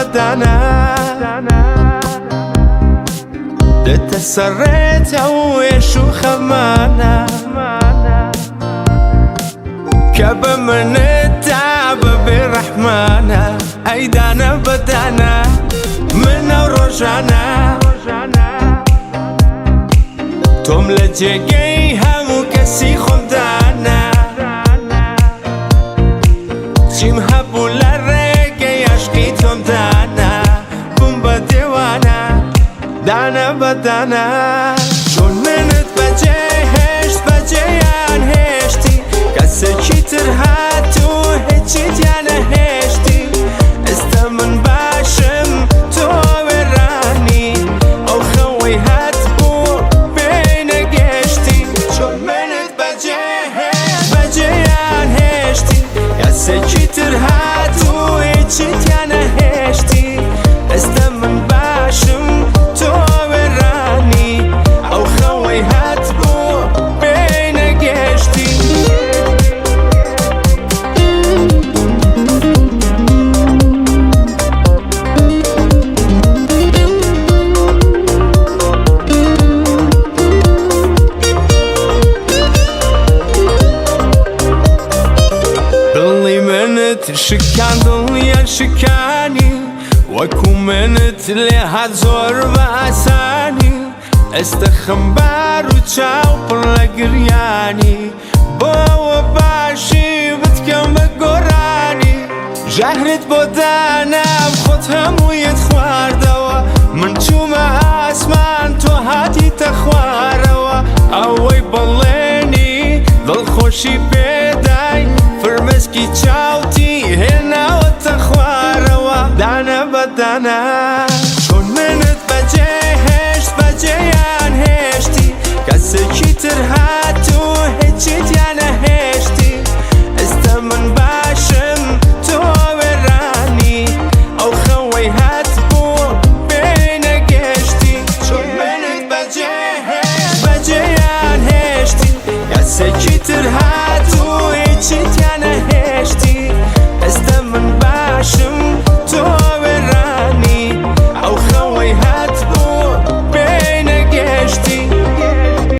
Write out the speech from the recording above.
بدانا دتسريت ويشو خمانا كب من التعب برحمانا أيدانا بدانا من رجعنا توم لجيجي همو كسي خمدانا جيم هبو لرقي عشقي توم دانا بومبا ديوانا دانا بدانا شون منت بجيهشت بجيان هشتي كسي چيتر هاتو هيچي ديانا هشتي استمن باشم تو وراني او خوي هاتبو بين قشتي شون منت بجيهشت بجيان هشتي كسي چيتر هاتو هيچي ديانا هشتي استمن باشم تو وراني او خوي هاتبو بين قشتي ضلي منت شكان ضلي شكاني وكو منت لها زور باساني استخم بارو تشاو بلا قرياني بوا باشي بتكم بقراني جهرت بودانا بخوتها مويت خواردوا من جوما اسمان تو هاتي تخواروا اوي بليني ضل خوشي بيداي فرمسكي تشاوتي هنا